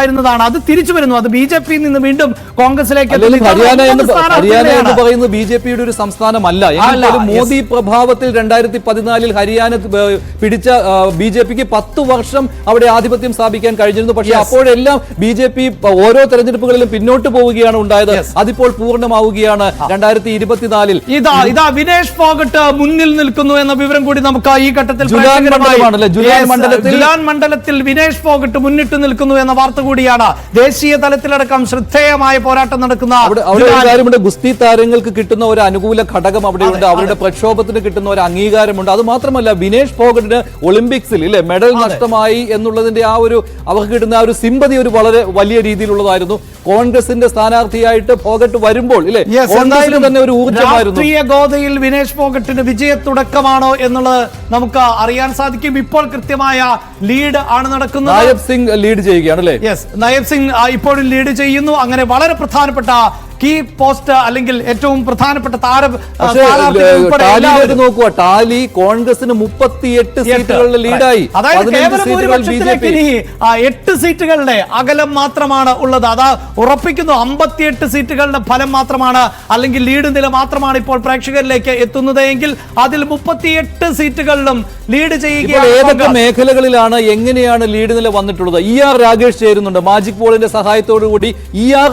ഉണ്ടായിരുന്നതാണ്. അത് തിരിച്ചു വരുന്നു. അത് ബി.ജെ.പിയിൽ നിന്ന് വീണ്ടും കോൺഗ്രസിലേക്ക്. ഹരിയാന എന്ന് പറയുന്നത് ബി.ജെ.പിയുടെ ഒരു സംസ്ഥാനമല്ല. മോദി പ്രഭാവത്തിൽ 2014 ഹരിയാന പിടിച്ച ബി.ജെ.പിക്ക് 10 വർഷം അവിടെ ആധിപത്യം സ്ഥാപിക്കാൻ കഴിഞ്ഞിരുന്നു. പക്ഷേ അപ്പോഴെല്ലാം ബി.ജെ.പി ഓരോ തെരഞ്ഞെടുപ്പുകളിലും പിന്നോട്ട് പോവുകയാണ് ഉണ്ടായത്. അതിപ്പോൾ പൂർണ്ണമാവുകയാണ് 2024. ഇതാ വിനേഷ് ഫോഗട്ട് മുന്നിൽ നിൽക്കുന്നു എന്ന വിവരം കൂടി നമുക്ക് ഈ ഘട്ടത്തിൽ ജുലാൻ മണ്ഡലത്തിൽ വിനേഷ് ഫോഗട്ട് മുന്നിട്ട് നിൽക്കുന്നു എന്ന വാർത്ത കൂടിയാണ്. ദേശീയ തലത്തിലടക്കം ശ്രദ്ധേയമായ പോരാട്ടം നടക്കുന്ന കാര്യമുണ്ട്. ഗുസ്തി താരങ്ങൾക്ക് കിട്ടുന്ന ഒരു അനുകൂല ഘടകം അവിടെയുണ്ട്. അവരുടെ പ്രക്ഷോഭത്തിന് കിട്ടുന്ന ഒരു അംഗീകാരമുണ്ട്. അത് മാത്രമല്ല വിനേഷ് ഫോഗട്ടിന് ഒളിമ്പിക്സിൽ മെഡൽ നഷ്ടമായി എന്നുള്ളതിന്റെ അവർക്ക് കിട്ടുന്ന ആ ഒരു സിമ്പതി ഒരു വളരെ വലിയ രീതിയിലുള്ളതായിരുന്നു. കോൺഗ്രസിന്റെ സ്ഥാനാർത്ഥിയായിട്ട് ഫോഗട്ട് വരുമ്പോൾ തന്നെ ഒരു ഊർജ്ജമായിരുന്നു. രാഷ്ട്രീയ ഗോതയിൽ വിനേഷ് ഫോഗട്ടിന് വിജയ തുടക്കമാണോ എന്നുള്ളത് നമുക്ക് അറിയാൻ സാധിക്കും. ഇപ്പോൾ കൃത്യമായ ലീഡ് ആണ് നടക്കുന്നത്. നായബ് സിംഗ് ലീഡ് ചെയ്യുകയാണ് അല്ലേ? നായബ് സിംഗ് ഇപ്പോഴും ലീഡ് ചെയ്യുന്നു. അങ്ങനെ വളരെ പ്രധാനപ്പെട്ട കീ പോസ്റ്റ് അല്ലെങ്കിൽ ഏറ്റവും പ്രധാനപ്പെട്ട നോക്കുക, ടാലി കോൺഗ്രസിന് 38 സീറ്റുകളുടെ ലീഡായി. അതായത് കേവലം 8 സീറ്റുകളുടെ അകലം മാത്രമാണ് ഉള്ളത്. അതാ ഉറപ്പിക്കുന്നു. 58 സീറ്റുകളുടെ ഫലം മാത്രമാണ് അല്ലെങ്കിൽ ലീഡ് നില മാത്രമാണ് ഇപ്പോൾ പ്രേക്ഷകരിലേക്ക് എത്തുന്നത് എങ്കിൽ അതിൽ 38 സീറ്റുകളിലും ലീഡ് ചെയ്യുകയാണ്. ഏതൊക്കെ മേഖലകളിലാണ് എങ്ങനെയാണ് ലീഡ് നില വന്നിട്ടുള്ളത്? ER രാഗേഷ് ചേരുന്നുണ്ട്. മാജിക് പോളിന്റെ സഹായത്തോടു കൂടി ER